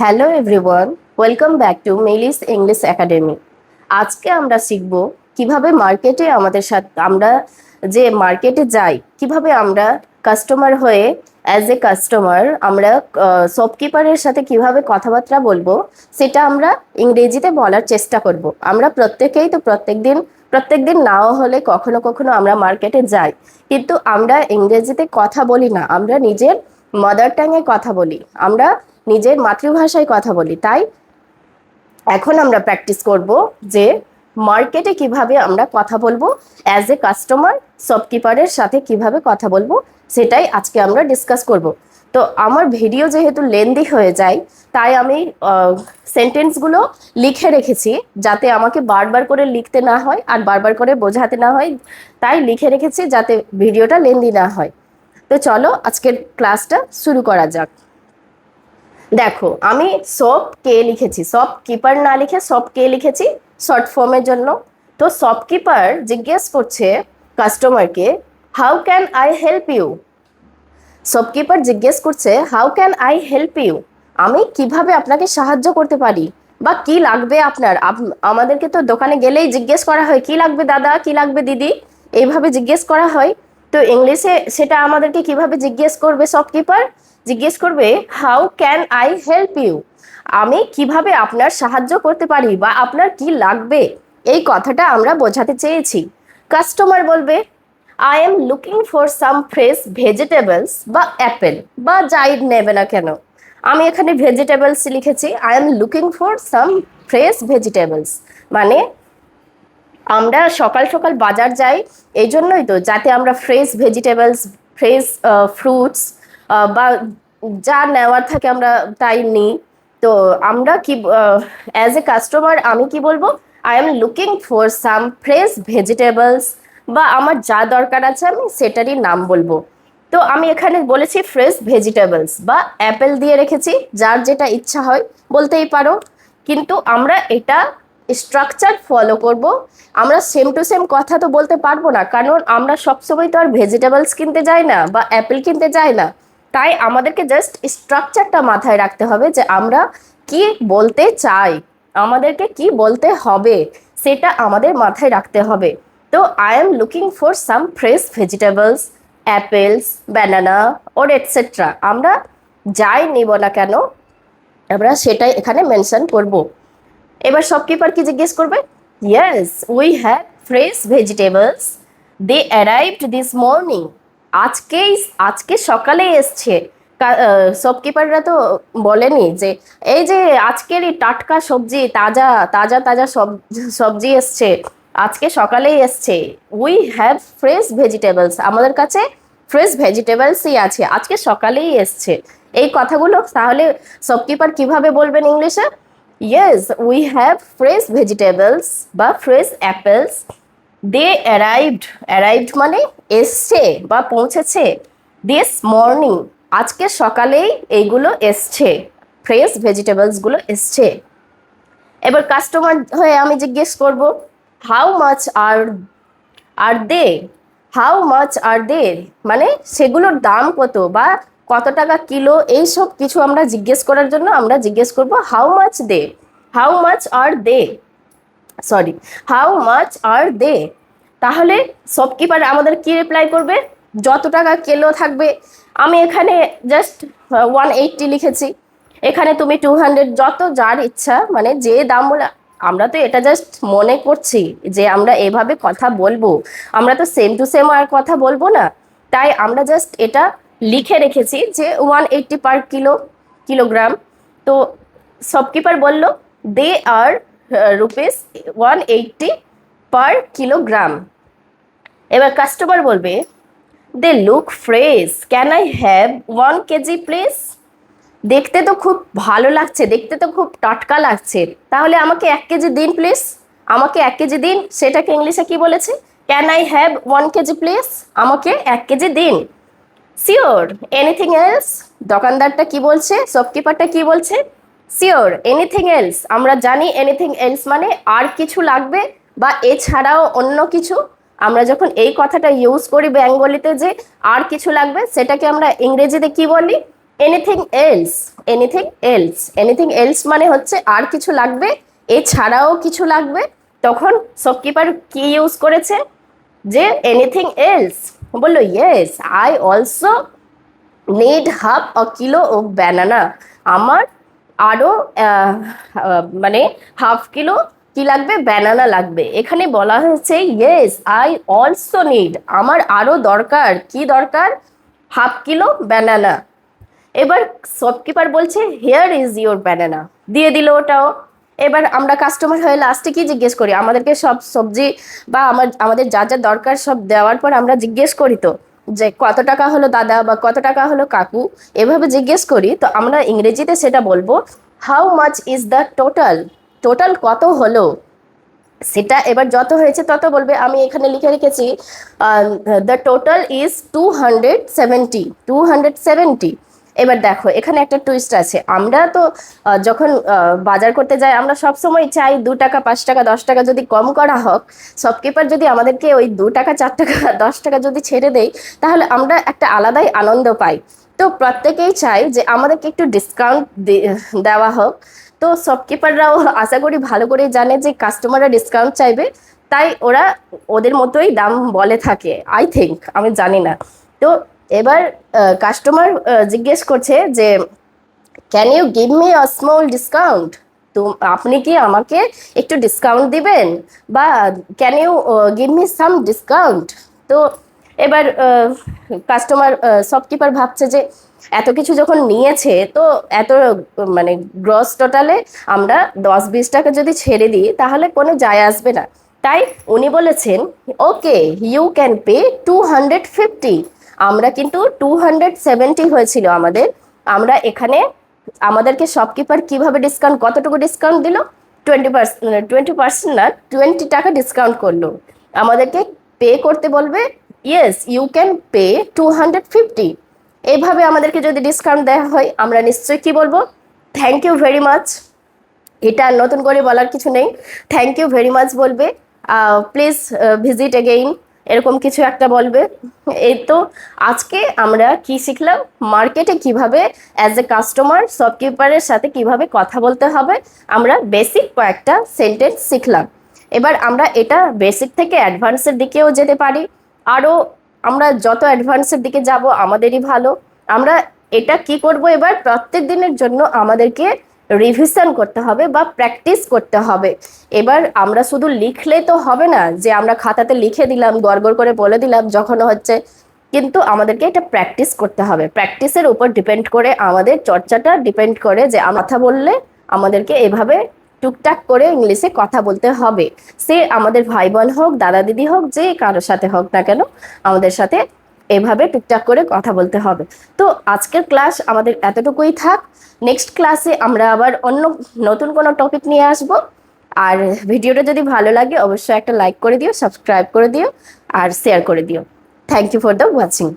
Hello everyone, welcome back to Melis English Academy. আজকে আমরা শিখব কিভাবে মার্কেটে আমাদের সাথে আমরা যে মার্কেটে যাই কিভাবে আমরা কাস্টমার হয়ে অ্যাজ এ কাস্টমার আমরা শপকিপারের সাথে কিভাবে কথাবার্তা বলবো সেটা আমরা ইংরেজিতে বলার চেষ্টা করব। আমরা প্রত্যেকেই তো প্রত্যেকদিন নাও হলে কখনো কখনো আমরা মার্কেটে যাই, কিন্তু আমরা ইংরেজিতে কথা বলি না, আমরা নিজের মাদার টাঙে কথা বলি, আমরা নিজের মাতৃভাষায় কথা বলি। তাই এখন আমরা প্র্যাকটিস করব যে মার্কেটে কিভাবে আমরা কথা বলবো, অ্যাজ এ কাস্টমার শপকিপারের সাথে কিভাবে কথা বলবো সেটাই আজকে আমরা ডিসকাস করব। তো আমার ভিডিও যেহেতু লেন্দি হয়ে যায়, তাই আমি সেন্টেন্সগুলো লিখে রেখেছি যাতে আমাকে বারবার করে লিখতে না হয় আর বারবার করে বোঝাতে না হয়। তাই লিখে রেখেছি যাতে ভিডিওটা লেন্দি না হয়। তো চলো আজকের ক্লাসটা শুরু করা যাক। দেখো, আমি সব কে লিখেছি, শপকিপার না লিখে সব কে লিখেছি শর্ট ফর্মের জন্য। তো শপকিপার জিজ্ঞেস করছে কাস্টমারকে, how can I help you. Shopkeeper জিজ্ঞেস করছে how can I help you, আমি কিভাবে আপনাকে সাহায্য করতে পারি বা কি লাগবে আপনার। আমাদেরকে তো দোকানে গেলেই জিজ্ঞেস করা হয় কি লাগবে দাদা, কি লাগবে দিদি, এইভাবে জিজ্ঞেস করা হয়। তো ইংলিশে সেটা আমাদেরকে কিভাবে জিজ্ঞেস করবে শপকিপার? জিজ্ঞেস করবে how can I help you, আমি কিভাবে আপনার সাহায্য করতে পারি বা আপনার কি লাগবে, এই কথাটা আমরা বোঝাতে চেয়েছি। কাস্টমার বলবে I am looking for some fresh vegetables বা অ্যাপেল বা যাই নেবে না কেন, আমি এখানে ভেজিটেবলস লিখেছি। I am looking for some fresh vegetables মানে আমরা সকাল সকাল বাজার যাই এই জন্যই তো, যাতে আমরা ফ্রেশ ভেজিটেবলস, ফ্রেশ ফ্রুটস বা যা নেওয়ার থাকে আমরা তাই নিই। তো আমরা কি অ্যাজ এ কাস্টমার আমি কি বলবো, I am looking for some fresh vegetables বা আমার যা দরকার আছে আমি সেটারই নাম বলবো। তো আমি এখানে বলেছি ফ্রেশ ভেজিটেবলস বা অ্যাপেল দিয়ে রেখেছি, যার যেটা ইচ্ছা হয় বলতেই পারো। কিন্তু আমরা এটা স্ট্রাকচার ফলো করব। আমরা সেম টু সেম কথা তো বলতে পারবো না, কারণ আমরা সবসময় তো আর ভেজিটেবলস কিনতে যাই না বা অ্যাপেল কিনতে যাই না। তাই আমাদেরকে জাস্ট স্ট্রাকচারটা মাথায় রাখতে হবে যে আমরা কি বলতে চাই, আমাদেরকে কি বলতে হবে সেটা আমাদের মাথায় রাখতে হবে। তো I am looking for some fresh vegetables, apples, banana or etcetera, আমরা যাই নিব না কেন আমরা সেটাই এখানে মেনশন করব। এবার শপকিপার কি জিজ্ঞেস করবে, yes we have fresh vegetables, they arrived this morning, আজকে সকালেই এসছে। শপকিপাররা তো বলেনি যে এই যে আজকেরই টাটকা সবজি, তাজা তাজা তাজা সবজি এসছে, আজকে সকালেই এসছে। উই হ্যাভ ফ্রেশ ভেজিটেবলস, আমাদের কাছে ফ্রেশ ভেজিটেবলসই আছে, আজকে সকালেই এসছে। এই কথাগুলো তাহলে শপকিপার কিভাবে বলবেন ইংলিশে? Yes we have fresh vegetables বা ফ্রেশ অ্যাপেলস, দে অ্যারাইভড মানে এসছে বা পৌঁছেছে, দিস মর্নিং আজকে সকালেই এইগুলো এসছে, ফ্রেশ ভেজিটেবলসগুলো এসছে। এবার কাস্টমার হয়ে আমি জিজ্ঞেস করব how much are are they, how much are they মানে সেগুলোর দাম কত বা কত টাকা কিলো, এই সব কিছু আমরা জিজ্ঞেস করার জন্য আমরা জিজ্ঞেস করব how much they, how much are they, sorry how much are they. তাহলে শপকিপার আমাদের কি রিপ্লাই করবে, যত টাকা কিলো থাকবে। আমি এখানে জাস্ট 180 লিখেছি, এখানে তুমি 200, যত যার ইচ্ছা মানে যে দাম বলে। আমরা তো এটা জাস্ট মনে করছি যে আমরা এভাবে কথা বলবো, আমরা তো সেম টু সেম আর কথা বলবো না। তাই আমরা জাস্ট এটা লিখে রেখেছি যে 180 পার কিলোগ্রাম। তো শপকিপার বলল they are rupees 180 per kilogram. এবার কাস্টমার বলবে they look fresh, can I have 1 KG please, দেখতে তো খুব ভালো লাগছে, দেখতে তো খুব টাটকা লাগছে, তাহলে আমাকে 1 কেজি দিন প্লিজ, আমাকে 1 কেজি দিন। সেটাকে ইংলিশে কি বলেছে, can I have 1 KG please, আমাকে 1 কেজি দিন। শিওর এনিথিং এলস, দোকানদারটা কি বলছে, শপকিপারটা কি বলছে, শিওর এনিথিং এলস, আমরা জানি এনিথিং এলস মানে আর কিছু লাগবে বা এছাড়াও অন্য কিছু। আমরা যখন এই কথাটা ইউজ করি বেঙ্গলিতে যে আর কিছু লাগবে, সেটাকে আমরা ইংরেজিতে কি বলি, anything else, anything else, anything else মানে হচ্ছে আর কিছু লাগবে, এছাড়াও কিছু লাগবে। তখন শপকিপার কি ইউজ করেছে, যে এনিথিং এলস, বললো yes I also need half a kilo of banana, আমার আরও মানে হাফ কিলো কি লাগবে, ব্যানানা লাগবে। এখানে বলা হয়েছে ইয়েস আই অলসো নিড, আমার আরও দরকার, কি দরকার, হাফ কিলো ব্যানানা। এবার শপকিপার বলছে হিয়ার ইজ ইউর ব্যানানা, দিয়ে দিল ওটাও। এবার আমরা কাস্টমার হয়ে লাস্টে কি জিজ্ঞেস করি, আমাদেরকে সব সবজি বা আমাদের যা যা দরকার সব দেওয়ার পর আমরা জিজ্ঞেস করি তো যে কত টাকা হলো দাদা বা কত টাকা হলো কাকু, এভাবে জিজ্ঞেস করি। তো আমরা ইংরেজিতে সেটা বলবো how much is the total, total কত হলো সেটা। এবার যত হয়েছে তত বলবে। আমি এখানে লিখে রেখেছি দ্য টোটাল ইজ 270, 270। এবার দেখো এখানে একটা টুইস্ট আছে, আমরা তো যখন বাজার করতে যাই আমরা সবসময় চাই 2 টাকা 5 টাকা 10 টাকা যদি কম করা হোক। শপকিপার যদি আমাদেরকে ওই 2 টাকা 4 টাকা 10 টাকা যদি ছেড়ে দেয় তাহলে আমরা একটা আলাদাই আনন্দ পাই। তো প্রত্যেকেই চাই যে আমাদেরকে একটু ডিসকাউন্ট দেওয়া হোক। তো শপকিপাররাও আশা করি ভালো করে জানে যে কাস্টমাররা ডিসকাউন্ট চাইবে, তাই ওরা ওদের মতোই দাম বলে থাকে আই থিঙ্ক, আমি জানি না। তো এবার কাস্টমার জিজ্ঞেস করছে যে can you give me a small discount, তো আপনি কি আমাকে একটু ডিসকাউন্ট দিবেন, বা can you give me some discount. তো এবার কাস্টমার শপকিপার ভাবছে যে এত কিছু যখন নিয়েছে তো এত মানে গ্রস টোটালে আমরা 10-20 টাকা যদি ছেড়ে দিই তাহলে কোনো যায় আসবে না। তাই উনি বলেছেন ওকে ইউ ক্যান পে 250, আমরা কিন্তু 270 হয়েছিল আমাদের, আমরা এখানে আমাদেরকে শপকিপার কিভাবে ডিসকাউন্ট, কতটুকু ডিসকাউন্ট দিল, 20%, 20% না 20 টাকা ডিসকাউন্ট করলো। আমাদেরকে পে করতে বলবে ইয়েস ইউ ক্যান পে 250। এইভাবে আমাদেরকে যদি ডিসকাউন্ট দেওয়া হয় আমরা নিশ্চয়ই কি বলবো, থ্যাংক ইউ ভেরি মাচ। এটা আর নতুন করে বলার কিছু নেই, থ্যাংক ইউ ভেরি মাচ বলবে, প্লিজ ভিজিট এগেইন, এরকম কিছু একটা বলবে। এই তো আজকে আমরা কি শিখলাম, মার্কেটে কিভাবে অ্যাজ এ কাস্টমার শপকিপারের সাথে কিভাবে কথা বলতে হবে, আমরা বেসিক কয়েকটা সেন্টেন্স শিখলাম। এবার আমরা এটা বেসিক থেকে অ্যাডভান্সের দিকেও যেতে পারি, আরও আমরা যত অ্যাডভান্সের দিকে যাব আমাদেরই ভালো। আমরা এটা কি করব, এবার প্রত্যেক দিনের জন্য আমাদেরকে রিভিশন করতে হবে বা প্র্যাকটিস করতে হবে। এবার আমরা শুধু লিখলে তো হবে না, যে আমরা খাতাতে লিখে দিলাম গড়গড় করে বলে দিলাম যখন হচ্ছে, কিন্তু আমাদেরকে এটা প্র্যাকটিস করতে হবে। প্র্যাকটিসের উপর ডিপেন্ড করে আমাদের চর্চাটা ডিপেন্ড করে, যে কথা বললে আমাদেরকে এভাবে টুকটাক করে ইংলিশে কথা বলতে হবে। সে আমাদের ভাই বোন হোক, দাদা দিদি হোক, যে কারোর সাথে হোক না কেন আমাদের সাথে এভাবে টুকটাক করে কথা বলতে হবে। তো আজকের ক্লাস আমাদের এতটুকুই থাক, নেক্সট ক্লাসে আমরা আবার অন্য নতুন কোনো টপিক নিয়ে আসব। আর ভিডিওটা যদি ভালো লাগে অবশ্যই একটা লাইক করে দিও, সাবস্ক্রাইব করে দিও আর শেয়ার করে দিও। Thank you for the watching.